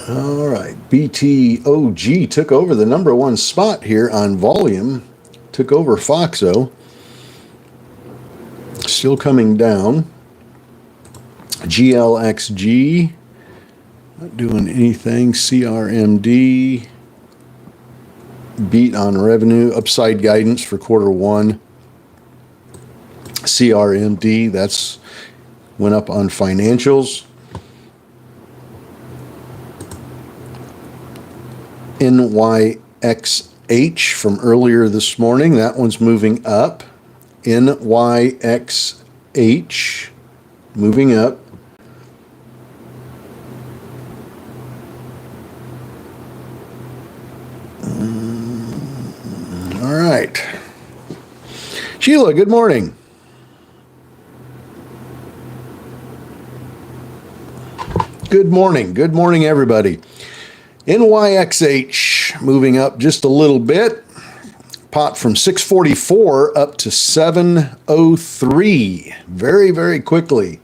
All right, BTOG took over the number one spot here on volume, took over Foxo, still coming down. GLXG, not doing anything. CRMD, beat on revenue, upside guidance for quarter one. CRMD, that's went up on financials. NYXH from earlier this morning, that one's moving up. NYXH moving up. All right. Sheila, good morning. Good morning. Good morning, everybody. NYXH moving up just a little bit. Popped from 644 up to 703 very, very quickly.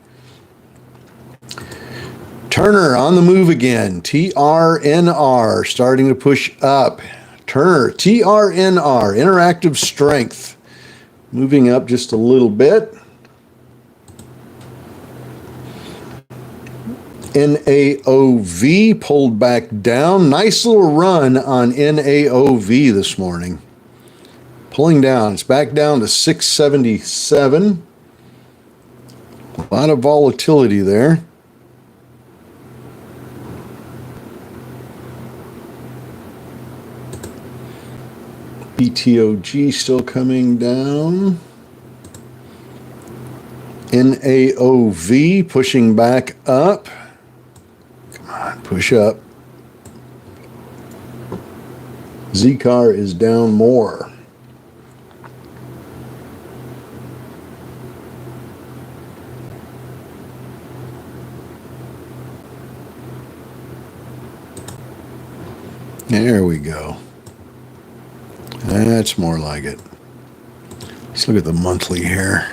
Turner on the move again. TRNR starting to push up. Turner, TRNR, Interactive Strength, moving up just a little bit. NAOV pulled back down. Nice little run on NAOV this morning. Pulling down. It's back down to 677. A lot of volatility there. BTOG still coming down. NAOV pushing back up. Come on, push up. ZCAR is down more. There we go. That's more like it. Let's look at the monthly here.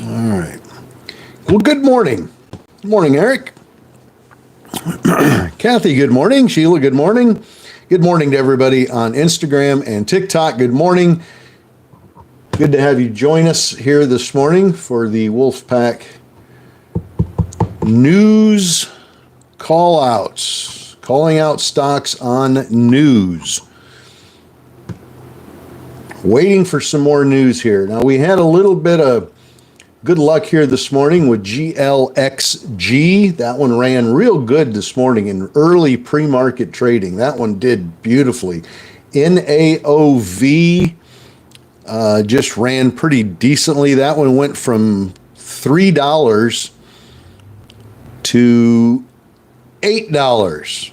All right. Well, good morning. Good morning, Eric. Kathy, good morning. Sheila, good morning. Good morning to everybody on Instagram and TikTok. Good morning. Good to have you join us here this morning for the Wolfpack news call-outs. Calling out stocks on news. Waiting for some more news here. Now, we had a little bit of good luck here this morning with GLXG. That one ran real good this morning in early pre-market trading. That one did beautifully. NAOV just ran pretty decently. That one went from $3 to $8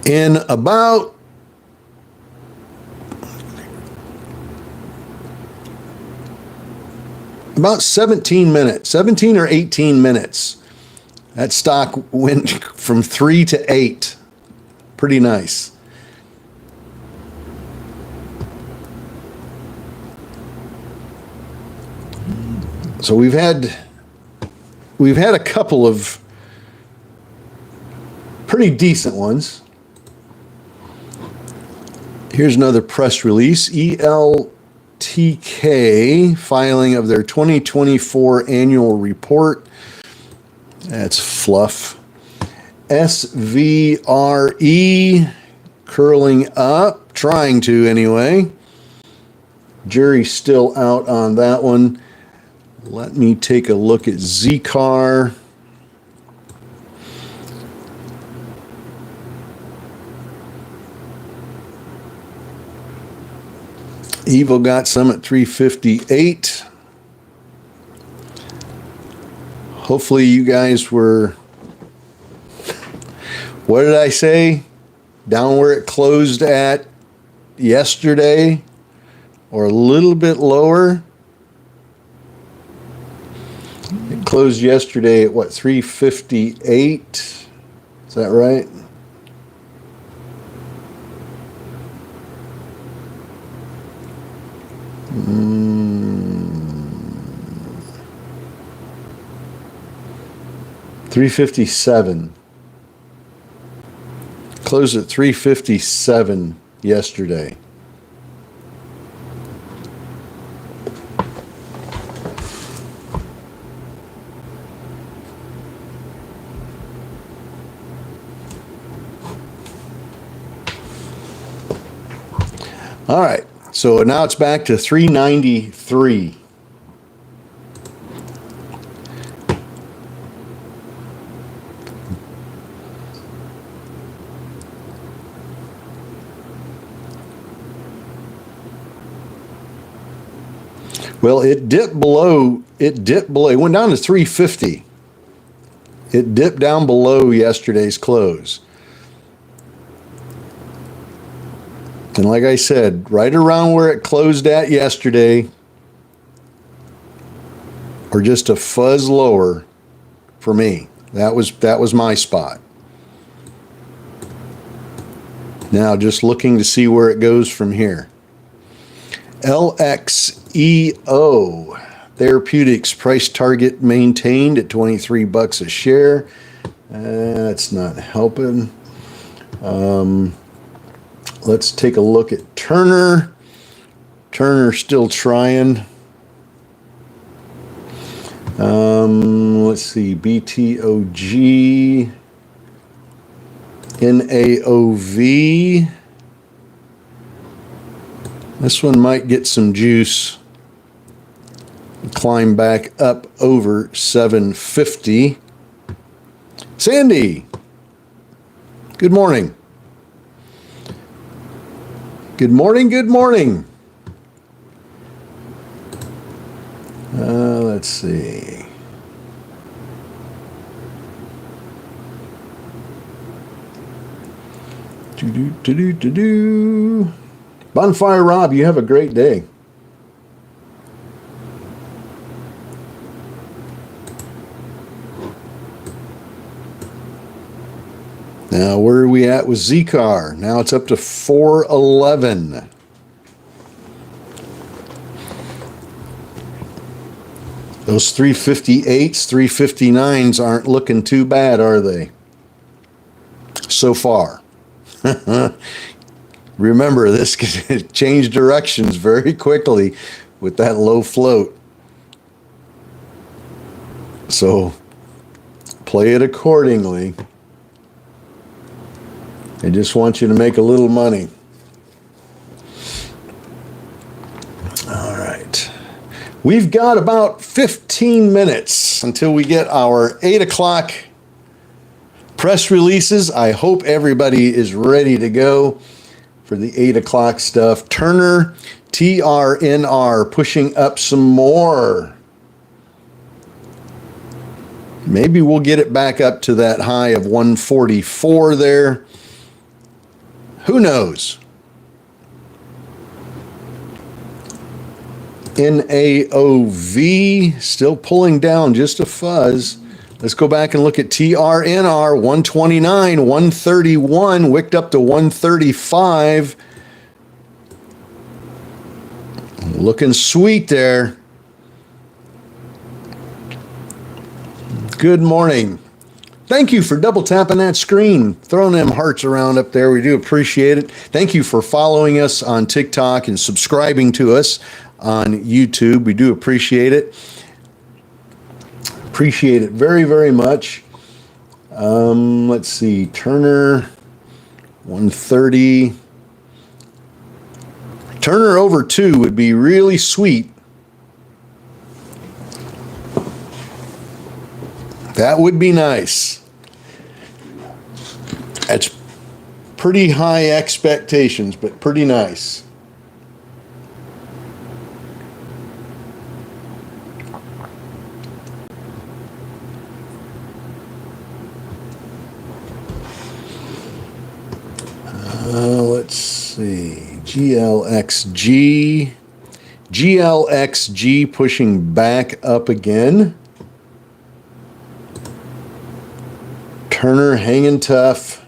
in about 17 minutes, 17 or 18 minutes. That stock went from 3 to 8. Pretty nice. So we've had a couple of pretty decent ones. Here's another press release. TK filing of their 2024 annual report. That's fluff. SVRE curling up, trying to anyway. Jury's still out on that one. Let me take a look at ZCAR. Evo got some at 358. Hopefully you guys were What did I say? Down where it closed at yesterday, or a little bit lower. It closed yesterday at what, 358? Is that right? Mm, 357. Closed at 357 yesterday. All right, so now it's back to 393. Well, it dipped below, it went down to 350. It dipped down below yesterday's close. And like I said, right around where it closed at yesterday, or just a fuzz lower for me. That was my spot. Now just looking to see where it goes from here. LXEO Therapeutics price target maintained at 23 bucks a share. That's not helping. Let's take a look at Turner. Turner still trying. Let's see, BTOG, NAOV. This one might get some juice. Climb back up over 750. Sandy, good morning. Good morning, good morning. Let's see. Bonfire Rob, you have a great day. Now, where are we at with Zcar? Now it's up to 411. Those 358s, 359s aren't looking too bad, are they? So far. Remember, this can change directions very quickly with that low float. So play it accordingly. I just want you to make a little money. All right. We've got about 15 minutes until we get our 8 o'clock press releases. I hope everybody is ready to go for the 8 o'clock stuff. Turner, TRNR, pushing up some more. Maybe we'll get it back up to that high of 144 there. Who knows? NAOV still pulling down just a fuzz. Let's go back and look at TRNR, 129, 131, wicked up to 135. Looking sweet there. Good morning. Thank you for double tapping that screen, throwing them hearts around up there. We do appreciate it. Thank you for following us on TikTok and subscribing to us on YouTube. We do appreciate it. Appreciate it very, very much. Let's see, Turner, 130. Turner over 2 would be really sweet. That would be nice. That's pretty high expectations, but pretty nice. GLXG. GLXG pushing back up again. Turner hanging tough.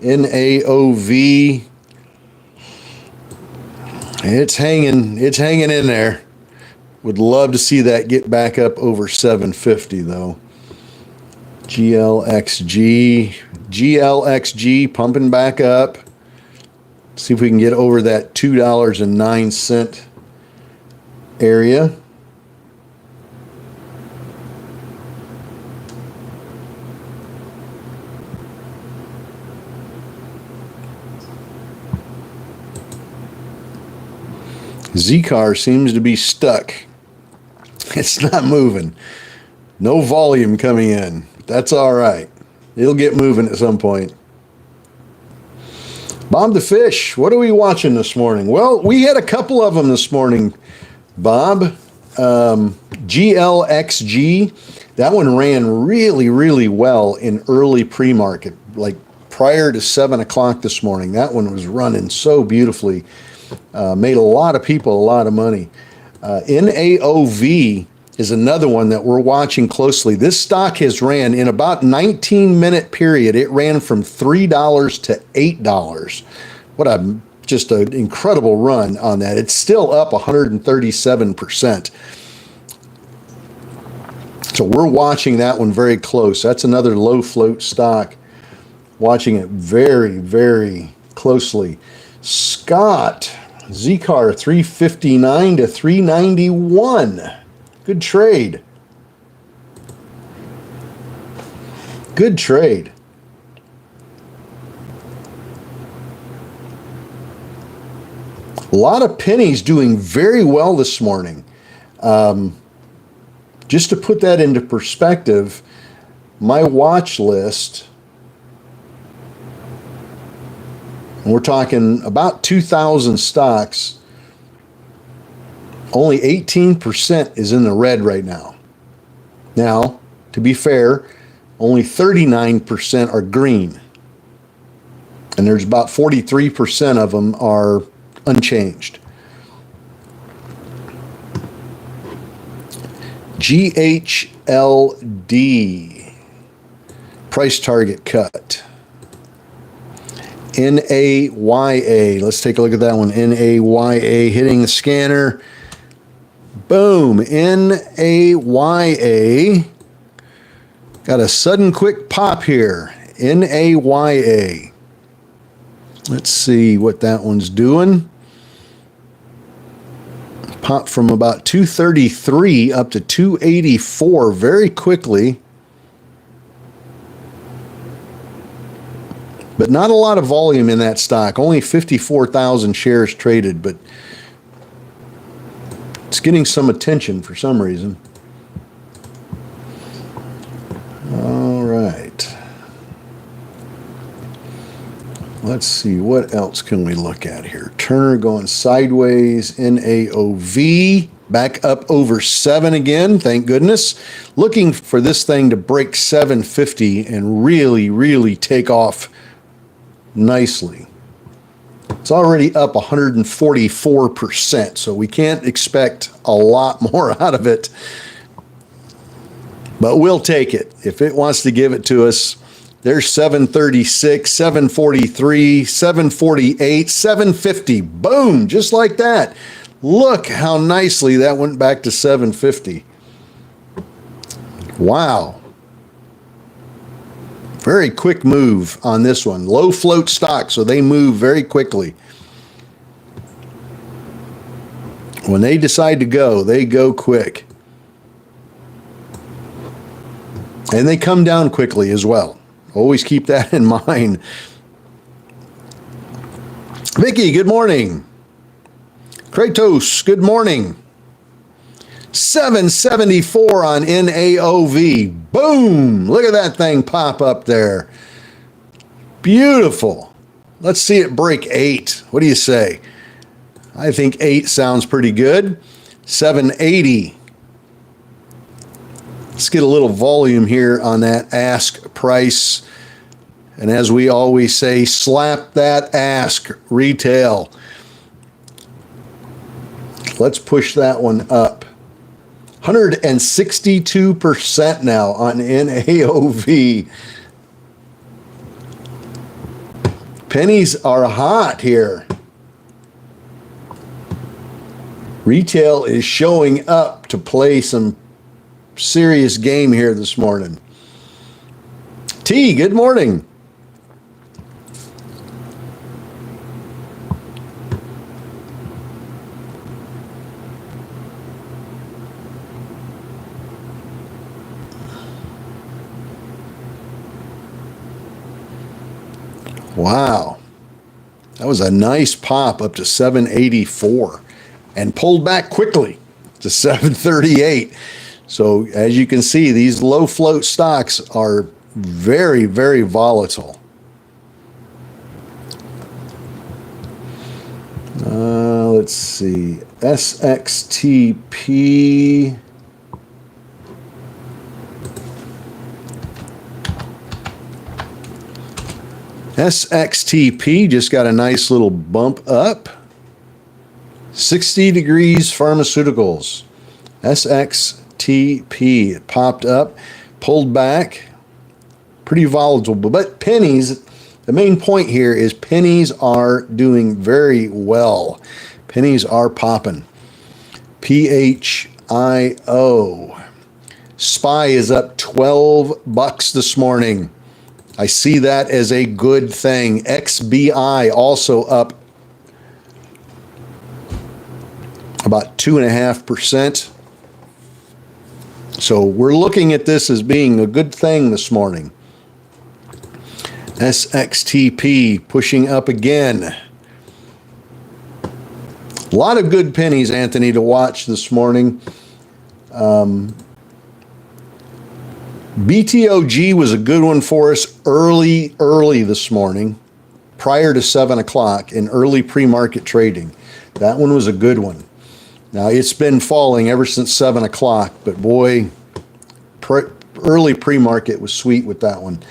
NAOV. It's hanging in there. Would love to see that get back up over 750 though. GLXG pumping back up. See if we can get over that $2.09 area. Z-Car seems to be stuck. It's not moving. No volume coming in. That's all right. It'll get moving at some point. Bob the Fish, what are we watching this morning? Well, we had a couple of them this morning, Bob. GLXG, that one ran really, really well in early pre-market, like prior to 7 o'clock this morning. That one was running so beautifully. Made a lot of people a lot of money. NAOV is another one that we're watching closely. This stock has ran in about 19-minute period. It ran from $3 to $8. What a just an incredible run on that. It's still up 137%. So we're watching that one very close. That's another low float stock. Watching it very, very closely. Scott, Z-Car 359 to 391. Good trade. Good trade. A lot of pennies doing very well this morning. Just to put that into perspective, my watch list, and we're talking about 2,000 stocks, only 18% is in the red right now. Now, to be fair, only 39% are green. And there's about 43% of them are unchanged. GHLD, price target cut. NAYA, let's take a look at that one. NAYA hitting the scanner. Boom, NAYA. Got a sudden quick pop here. NAYA. Let's see what that one's doing. Pop from about 233 up to 284 very quickly. But not a lot of volume in that stock. Only 54,000 shares traded, but it's getting some attention for some reason. All right. Let's see, what else can we look at here? Turner going sideways, NAOV back up over 7 again, thank goodness. Looking for this thing to break 750 and really, really take off nicely. It's already up 144%, so we can't expect a lot more out of it. But we'll take it. If it wants to give it to us, there's 736, 743, 748, 750. Boom, just like that. Look how nicely that went back to 750. Wow. Very quick move on this one. Low float stock, so they move very quickly. When they decide to go, they go quick. And they come down quickly as well. Always keep that in mind. Vicky, good morning. Kratos, good morning. 774 on NAOV. Boom! Look at that thing pop up there. Beautiful. Let's see it break 8. What do you say? I think 8 sounds pretty good. 780. Let's get a little volume here on that ask price. And as we always say, slap that ask retail. Let's push that one up. 162% now on NAOV. Pennies are hot here. Retail is showing up to play some serious game here this morning. T, good morning. Wow. That was a nice pop up to 784 and pulled back quickly to 738. So as you can see, these low float stocks are very, very volatile. Let's see. SXTP. SXTP just got a nice little bump up. 60 Degrees Pharmaceuticals. SXTP. It popped up, pulled back. Pretty volatile. But pennies, the main point here is pennies are doing very well. Pennies are popping. PHIO. SPY is up $12 this morning. I see that as a good thing. XBI also up about 2.5%. So we're looking at this as being a good thing this morning. SXTP pushing up again. A lot of good pennies, Anthony, to watch this morning. BTOG was a good one for us early this morning, prior to 7 o'clock in early pre-market trading. That one was a good one. Now, it's been falling ever since 7 o'clock, but boy, early pre-market was sweet with that one.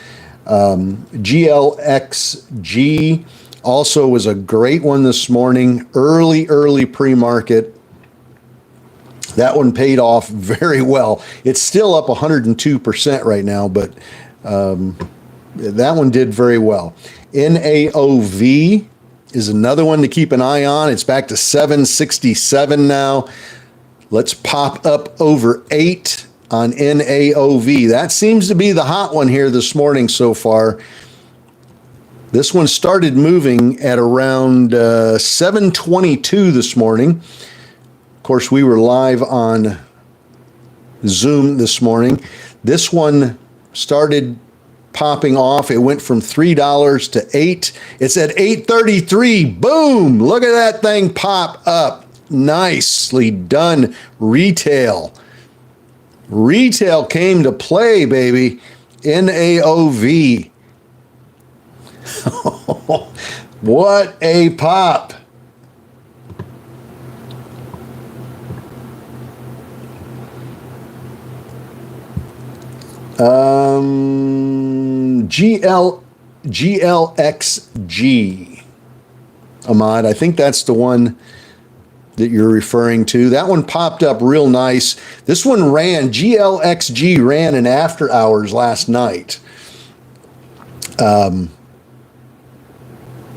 GLXG also was a great one this morning, early pre-market. That one paid off very well. It's still up 102% right now, but that one did very well. NAOV is another one to keep an eye on. It's back to 767 now. Let's pop up over 8 on NAOV. That seems to be the hot one here this morning so far. This one started moving at around 722 this morning. Of course, we were live on Zoom this morning. This one started popping off. It went from $3 to $8. It's at $8.33. Boom! Look at that thing pop up. Nicely done, retail. Retail came to play, baby. NAOV. What a pop. GLXG. Ahmad, I think that's the one that you're referring to. That one popped up real nice. This one ran, GLXG ran in after hours last night.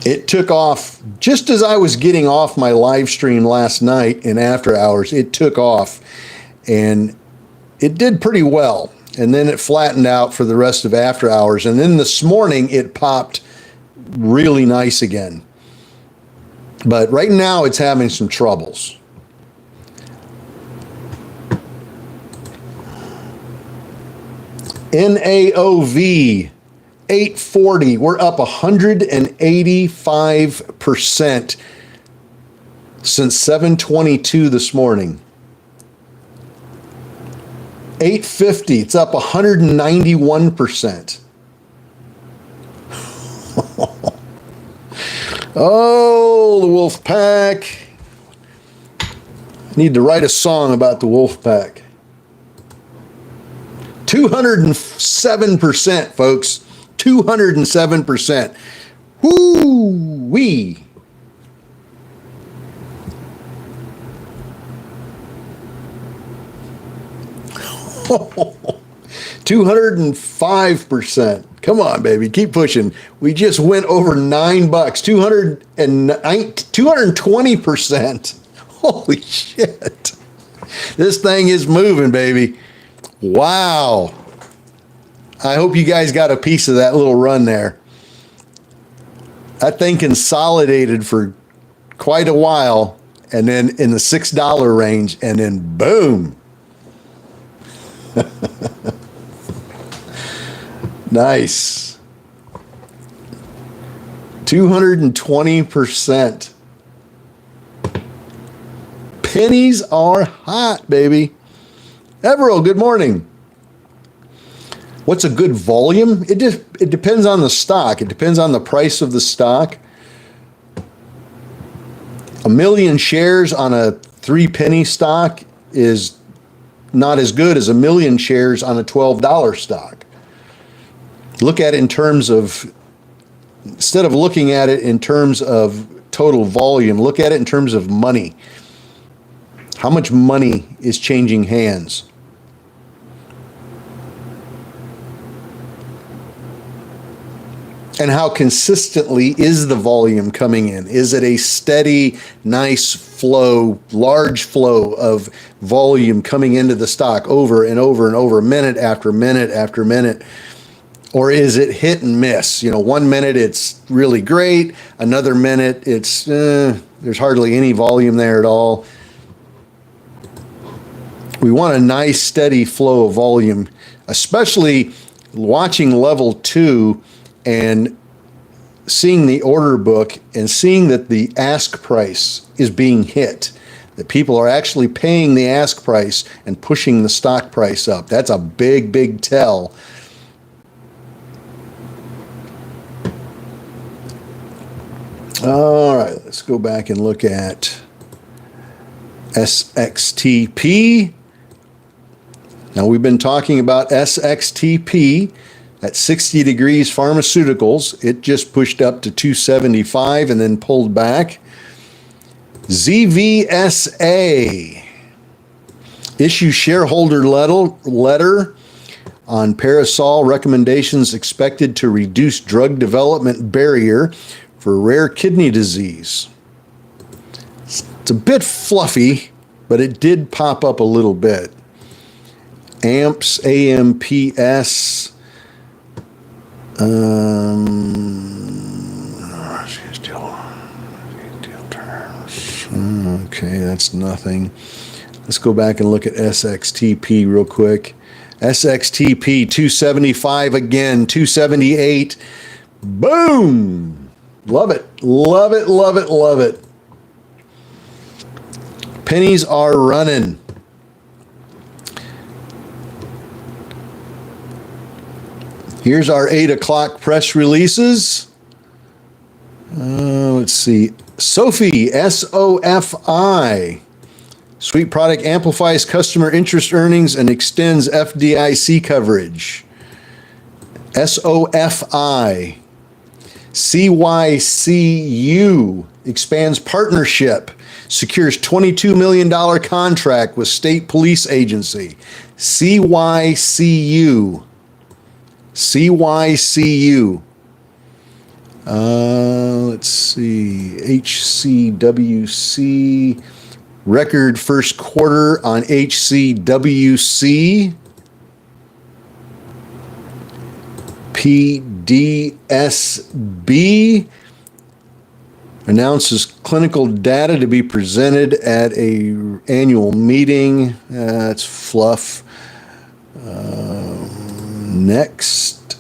It took off just as I was getting off my live stream last night in after hours. It took off and it did pretty well. And then it flattened out for the rest of after hours. And then this morning it popped really nice again. But right now it's having some troubles. NAOV 840. We're up 185% since 722 this morning. 850. It's up 191%. Oh, the Wolf Pack. I need to write a song about the Wolf Pack. 207%, folks. 207%. Woo-wee. 205%. Come on, baby. Keep pushing. We just went over $9. 220%. Holy shit. This thing is moving, baby. Wow. I hope you guys got a piece of that little run there. That thing consolidated for quite a while, and then in the $6 range, and then boom. Nice. 220%. Pennies are hot, baby. Evero, good morning. What's a good volume? It depends on the stock. It depends on the price of the stock. 1 million shares on a 3-penny stock is not as good as 1 million shares on a $12 stock. Look at it in terms of, instead of looking at it in terms of total volume, look at it in terms of money. How much money is changing hands? And how consistently is the volume coming in? Is it a steady, nice flow, large flow of volume coming into the stock over and over and over, minute after minute after minute? Or is it hit and miss? 1 minute it's really great, another minute it's there's hardly any volume there at all. We want a nice steady flow of volume, especially watching level 2 and seeing the order book and seeing that the ask price is being hit, that people are actually paying the ask price and pushing the stock price up. That's a big, big tell. All right, let's go back and look at SXTP. Now, we've been talking about SXTP at 60 degrees pharmaceuticals. It just pushed up to 275 and then pulled back. ZVSA issue shareholder letter on Parasol recommendations expected to reduce drug development barrier for rare kidney disease. It's a bit fluffy, but it did pop up a little bit. AMPS, AMPS. Okay, that's nothing. Let's go back and look at SXTP real quick. SXTP 275 again, 278. Boom! Love it, love it, love it, love it. Pennies are running. Here's our 8 o'clock press releases. Let's see. Sophie, SOFI. Suite product amplifies customer interest earnings and extends FDIC coverage. SOFI. CYCU expands partnership, secures $22 million contract with state police agency. CYCU. CYCU. Let's see. HCWC. Record first quarter on HCWC. PDSB announces clinical data to be presented at a annual meeting. That's fluff. Next.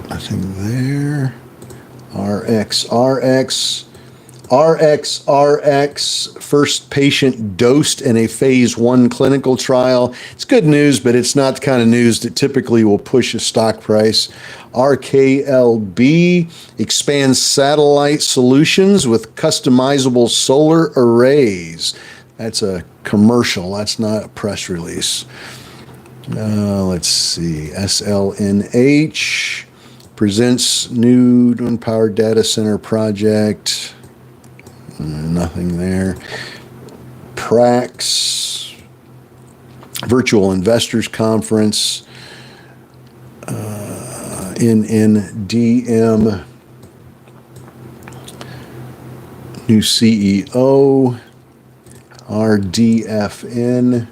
Nothing there. RX. First patient dosed in a phase 1 clinical trial. It's good news, but it's not the kind of news that typically will push a stock price. RKLB expands satellite solutions with customizable solar arrays. That's a commercial. That's not a press release. Let's see. SLNH presents new wind power data center project. Nothing there. Prax, Virtual Investors Conference, NNDM, new CEO, RDFN,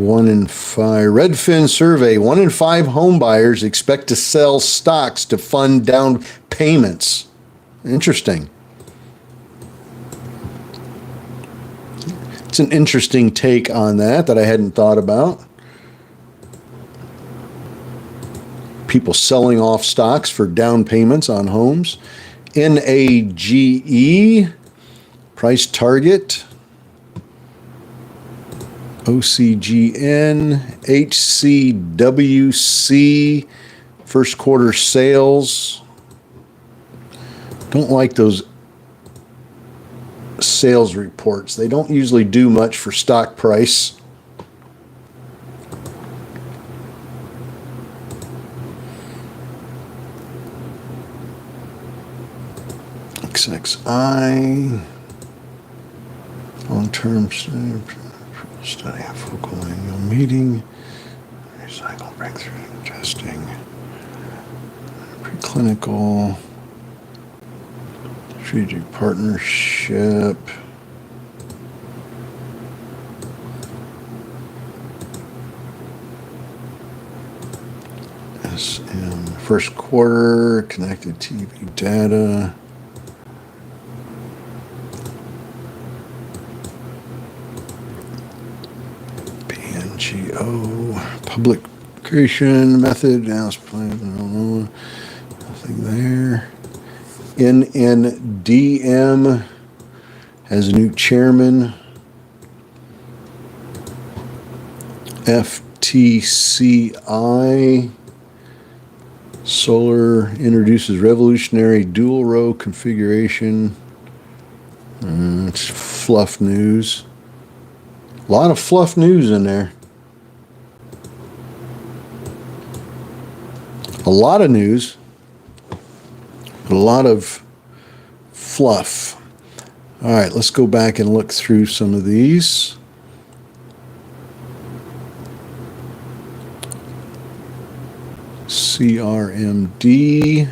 1 in 5, Redfin survey, 1 in 5 home buyers expect to sell stocks to fund down payments. Interesting. It's an interesting take on that I hadn't thought about. People selling off stocks for down payments on homes. NAGE, price target. OCGN, HCWC, first quarter sales. Don't like those sales reports. They don't usually do much for stock price. XXI, long-term study of focal annual meeting, recycle breakthrough testing, preclinical, strategic partnership, SM, first quarter, connected TV data, PNGO, public creation method, house plan, nothing there. NNDM has a new chairman. FTCI, Solar introduces revolutionary dual row configuration. It's fluff news. A lot of fluff news in there. A lot of news. A lot of fluff. All right, let's go back and look through some of these. CRMD,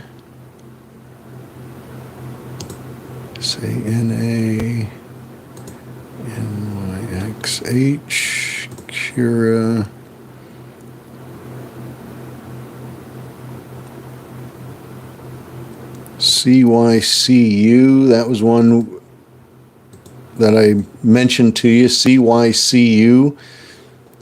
say NA, NYXH, Cura, CYCU, that was one that I mentioned to you, CYCU.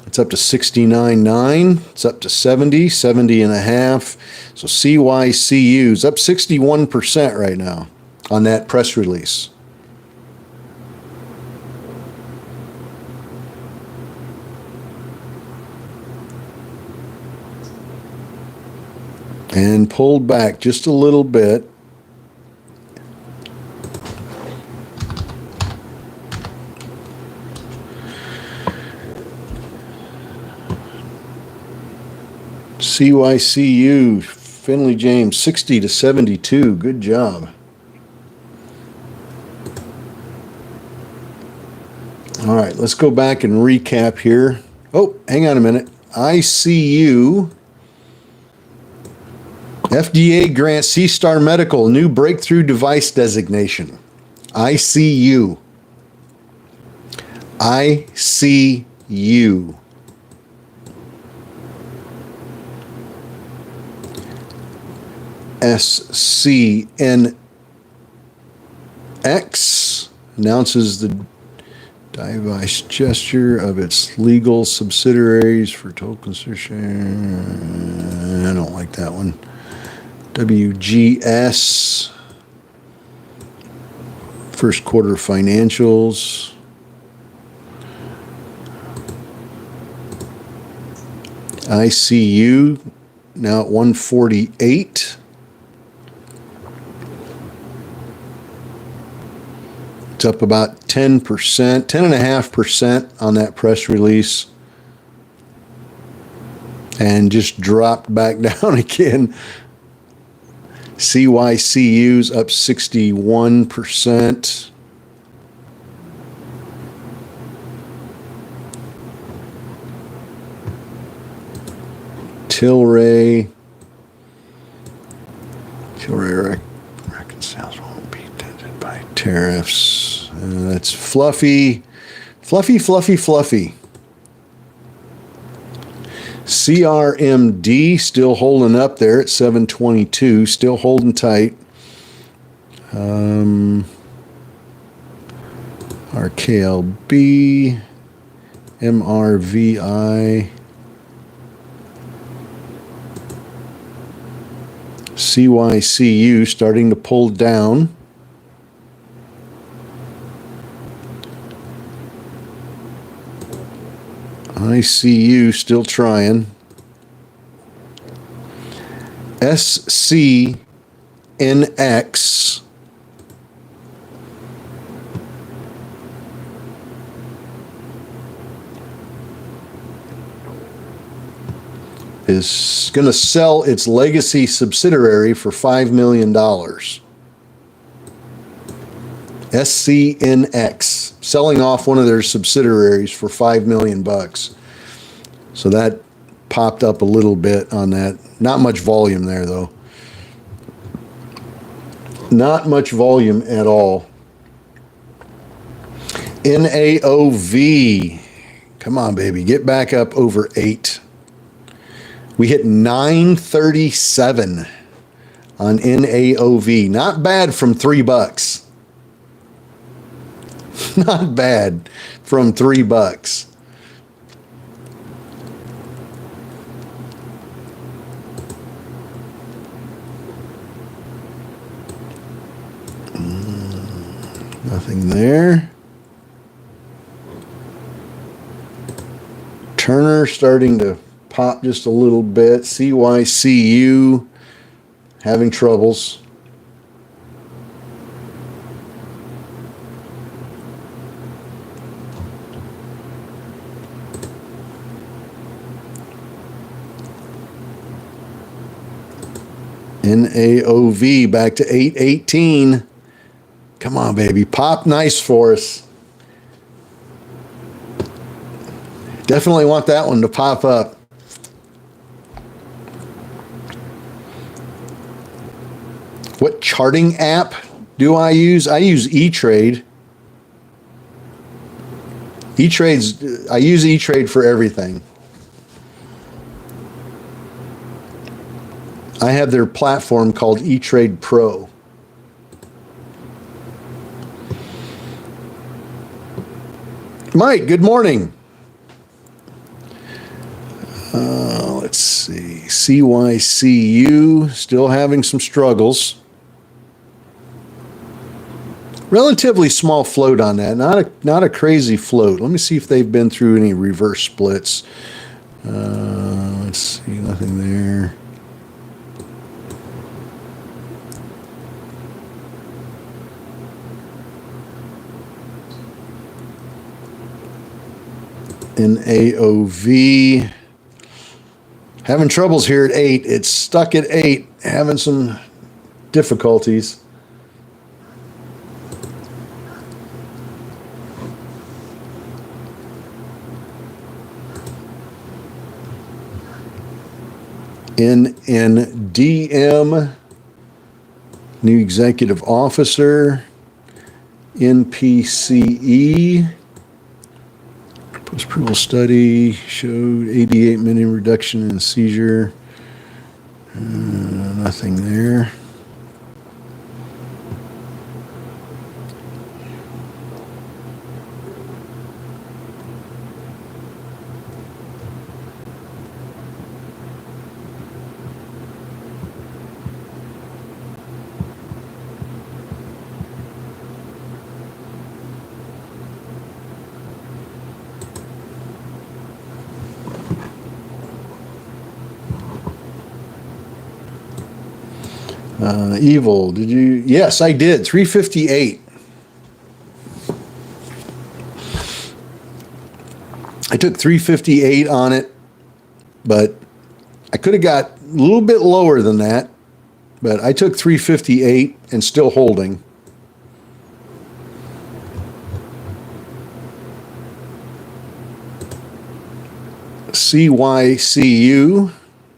It's up to 69.9. It's up to 70, 70 and a half. So CYCU is up 61% right now on that press release. And pulled back just a little bit. CYCU, Finley James, 60 to 72. Good job. All right, let's go back and recap here. Oh, hang on a minute. ICU. FDA grants C-Star Medical new breakthrough device designation. ICU. ICU. SCNX announces the device gesture of its legal subsidiaries for total consideration. I don't like that one. WGS, first quarter financials. ICU, now at 148. It's up about 10%, 10.5% on that press release. And just dropped back down again. CYCU's up 61%. Tilray reconciles won't be dented by tariffs. That's fluffy. CRMD still holding up there at 722, still holding tight. RKLB, MRVI, CYCU starting to pull down. ICU still trying. SCNX is going to sell its legacy subsidiary for $5 million. SCNX selling off one of their subsidiaries for $5 million. So that popped up a little bit on that. Not much volume there, though. Not much volume at all. NAOV. Come on, baby. Get back up over 8. We hit 937 on NAOV. Not bad from $3. Not bad from $3. Nothing there. Turner starting to pop just a little bit. CYCU having troubles. NAOV back to 818. Come on, baby. Pop nice for us. Definitely want that one to pop up. What charting app do I use? I use E-Trade. I use E-Trade for everything. I have their platform called E-Trade Pro. Mike, good morning. Let's see. CYCU still having some struggles. Relatively small float on that. Not a crazy float. Let me see if they've been through any reverse splits. Let's see. Nothing there. NAOV having troubles here at 8. It's stuck at 8, having some difficulties. NNDM, new executive officer. NPCE. Post-approval study showed 88-minute reduction in seizure. Nothing there. Evil, did you? Yes, I did. 358. I took 358 on it, but I could have got a little bit lower than that. but I took 358 and still holding. CYCU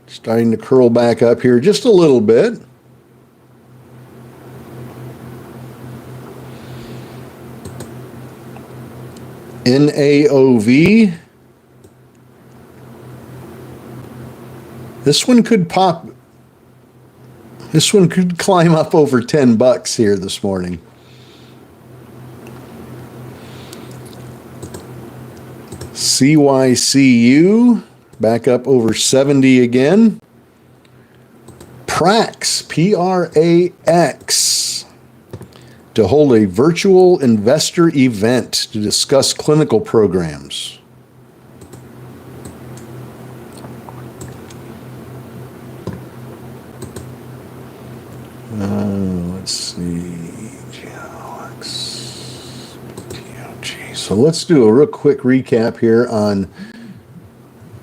starting to curl back up here just a little bit. NAOV. This one could pop. This one could climb up over $10 here this morning. CYCU back up over 70 again. Prax, PRAX, to hold a virtual investor event to discuss clinical programs. Let's see. So let's do a real quick recap here on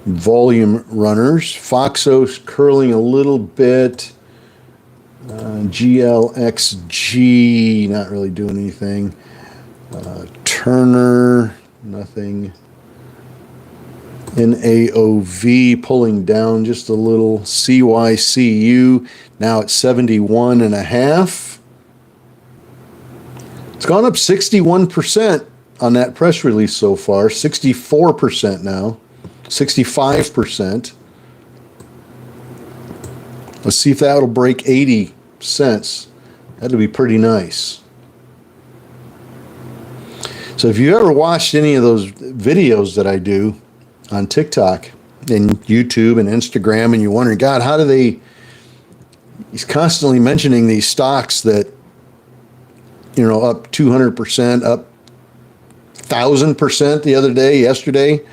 volume runners. Foxos curling a little bit. GLXG not really doing anything. Turner, nothing. NAOV pulling down just a little. CYCU now at 71.5. It's gone up 61% on that press release so far. 64% now. 65%. Let's see if that'll break 80 cents. That'd be pretty nice. So if you ever watched any of those videos that I do on TikTok and YouTube and Instagram, and you're wondering, God, how do they, he's constantly mentioning these stocks that, you know, up 200%, up 1,000% the other day, yesterday.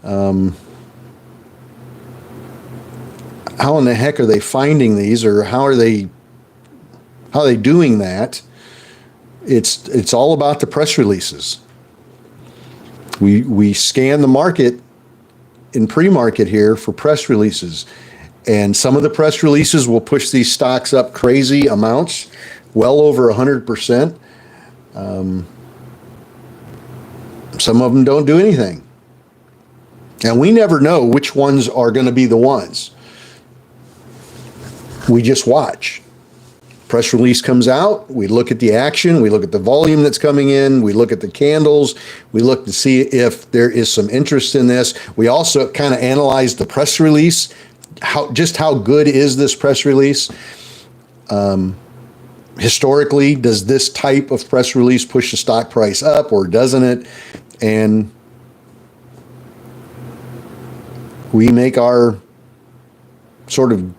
How in the heck are they finding these, or how are they doing that? It's all about the press releases. We scan the market in pre-market here for press releases, and some of the press releases will push these stocks up crazy amounts, well over 100%. Some of them don't do anything, and we never know which ones are going to be the ones. We just watch. Press release comes out, we look at the action, we look at the volume that's coming in, we look at the candles, we look to see if there is some interest in this. We also kind of analyze the press release, how good is this press release? Historically, does this type of press release push the stock price up, or doesn't it? And we make our sort of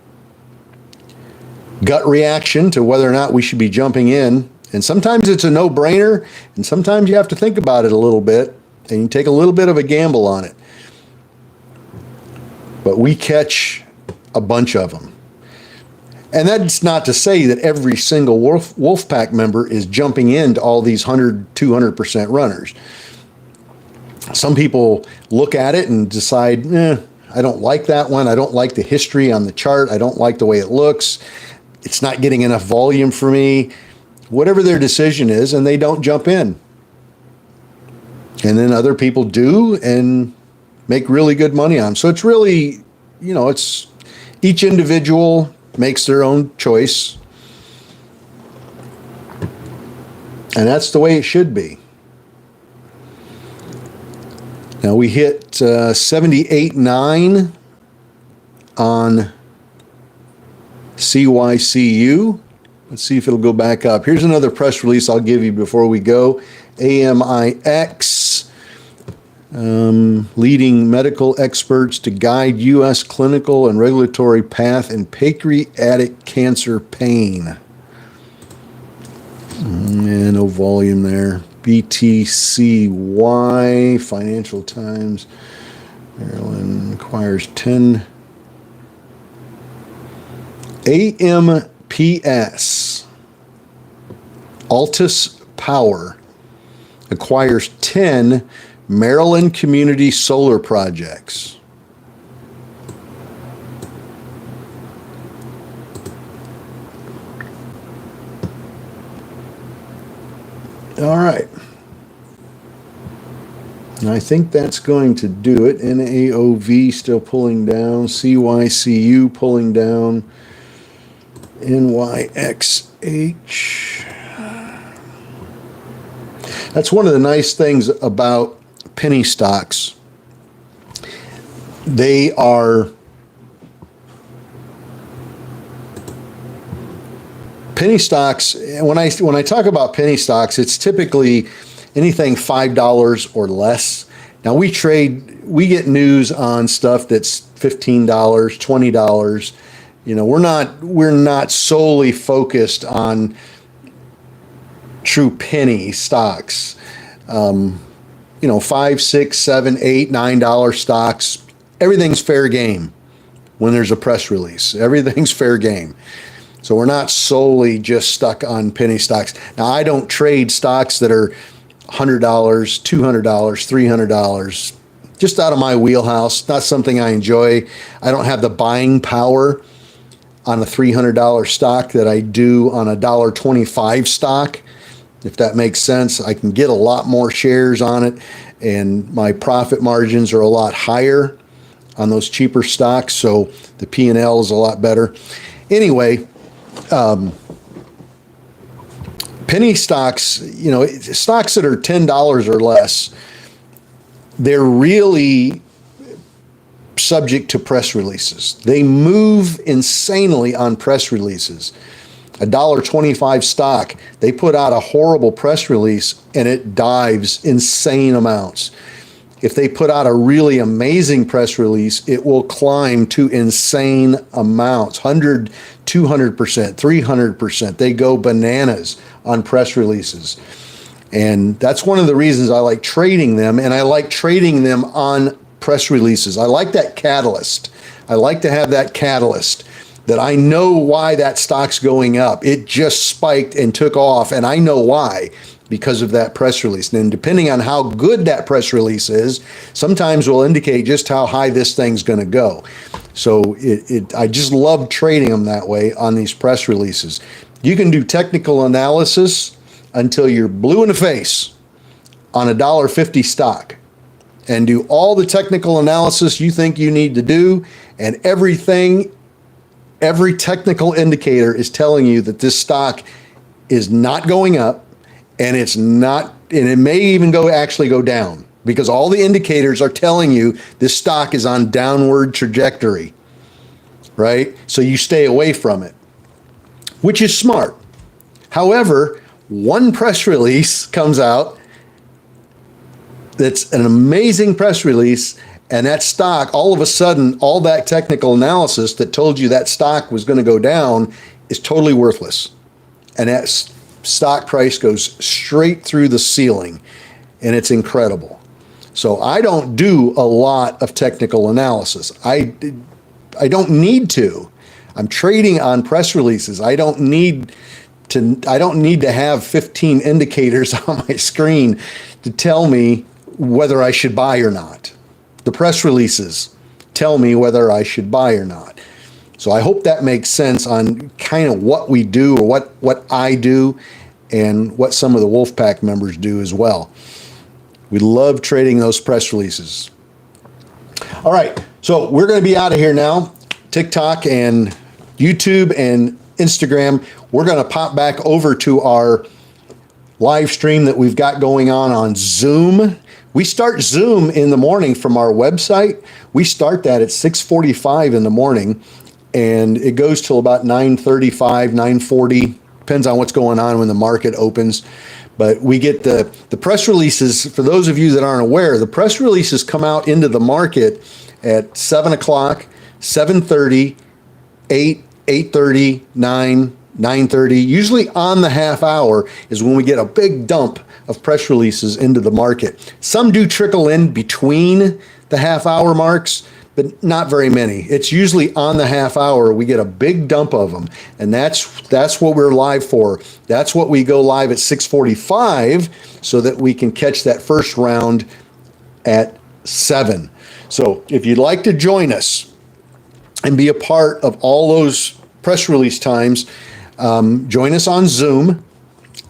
gut reaction to whether or not we should be jumping in. And sometimes it's a no-brainer, and sometimes you have to think about it a little bit, and you take a little bit of a gamble on it. But we catch a bunch of them. And that's not to say that every single Wolfpack member is jumping into all these 100, 200% runners. Some people look at it and decide, I don't like that one. I don't like the history on the chart. I don't like the way it looks. It's not getting enough volume for me. Whatever their decision is, and they don't jump in. And then other people do and make really good money on them. So it's really, it's each individual makes their own choice. And that's the way it should be. Now we hit 78.9 on CYCU. Let's see if it'll go back up. Here's another press release I'll give you before we go. AMIX, leading medical experts to guide U.S. clinical and regulatory path in pancreatic cancer pain. And no volume there. BTCY, Financial Times, Maryland acquires 10. AMPS, Altus Power, acquires 10 Maryland community solar projects. All right. And I think that's going to do it. NAOV still pulling down. CYCU pulling down. NYXH. That's one of the nice things about penny stocks. They are penny stocks. When I talk about penny stocks, it's typically anything $5 or less. Now we get news on stuff that's $15, $20. You know, we're not solely focused on true penny stocks. You know, $5, $6, $7, $8, $9 stocks. Everything's fair game when there's a press release. Everything's fair game. So we're not solely just stuck on penny stocks. Now, I don't trade stocks that are $100, $200, $300, just out of my wheelhouse. Not something I enjoy. I don't have the buying power on a $300 stock that I do on a $1.25 stock. If that makes sense, I can get a lot more shares on it, and my profit margins are a lot higher on those cheaper stocks, so the P&L is a lot better. Anyway, penny stocks, you know, stocks that are $10 or less, they're really subject to press releases. They move insanely on press releases. A $1.25 stock, they put out a horrible press release and it dives insane amounts. If they put out a really amazing press release, it will climb to insane amounts, 100, 200%, 300%. They go bananas on press releases. And that's one of the reasons I like trading them, and I like trading them on press releases. I like that catalyst. I like to have that catalyst that I know why that stock's going up. It just spiked and took off, and I know why, because of that press release. And depending on how good that press release is, sometimes will indicate just how high this thing's going to go. So I just love trading them that way on these press releases. You can do technical analysis until you're blue in the face on a $1.50 stock and do all the technical analysis you think you need to do, and every technical indicator is telling you that this stock is not going up, and it's not, and it may even actually go down, because all the indicators are telling you this stock is on downward trajectory, right? So you stay away from it, which is smart. However, one press release comes out that's an amazing press release, and that stock, all of a sudden, all that technical analysis that told you that stock was going to go down is totally worthless. And that stock price goes straight through the ceiling, and it's incredible. So I don't do a lot of technical analysis. I don't need to. I'm trading on press releases. I don't need to have 15 indicators on my screen to tell me whether I should buy or not. The press releases tell me whether I should buy or not. So I hope that makes sense on kind of what we do, or what I do, and what some of the Wolfpack members do as well. We love trading those press releases. All right, so we're going to be out of here now. TikTok and YouTube and Instagram. We're going to pop back over to our live stream that we've got going on Zoom. We start Zoom in the morning from our website. We start that at 6:45 in the morning, and it goes till about 9:35, 9:40. Depends on what's going on when the market opens. But we get the press releases. For those of you that aren't aware, the press releases come out into the market at 7 o'clock, 7:30, 8, 8:30, 9, 9:30. Usually on the half hour is when we get a big dump of press releases into the market. Some do trickle in between the half hour marks, but not very many. It's usually on the half hour we get a big dump of them, and that's what we're live for. That's what we go live at 6:45, so that we can catch that first round at 7. So if you'd like to join us and be a part of all those press release times, join us on Zoom.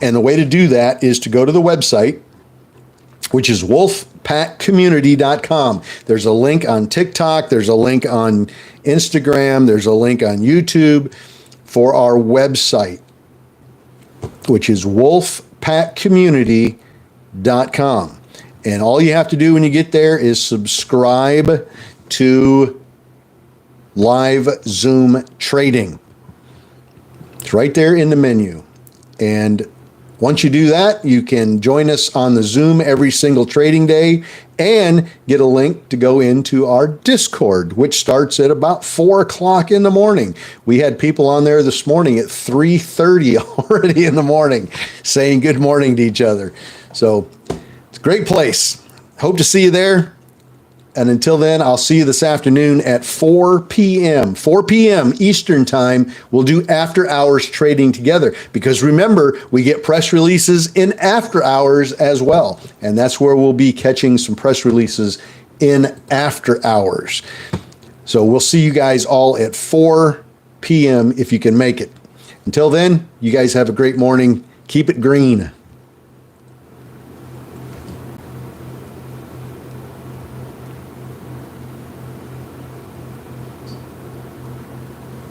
And the way to do that is to go to the website, which is wolfpackcommunity.com. There's a link on TikTok. There's a link on Instagram. There's a link on YouTube for our website, which is wolfpackcommunity.com. And all you have to do when you get there is subscribe to live Zoom trading. It's right there in the menu. And once you do that, you can join us on the Zoom every single trading day and get a link to go into our Discord, which starts at about 4 o'clock in the morning. We had people on there this morning at 3:30 already in the morning saying good morning to each other. So it's a great place. Hope to see you there. And until then, I'll see you this afternoon at 4 p.m. 4 p.m. Eastern Time. We'll do after hours trading together because remember, we get press releases in after hours as well. And that's where we'll be catching some press releases in after hours. So we'll see you guys all at 4 p.m. if you can make it. Until then, you guys have a great morning. Keep it green.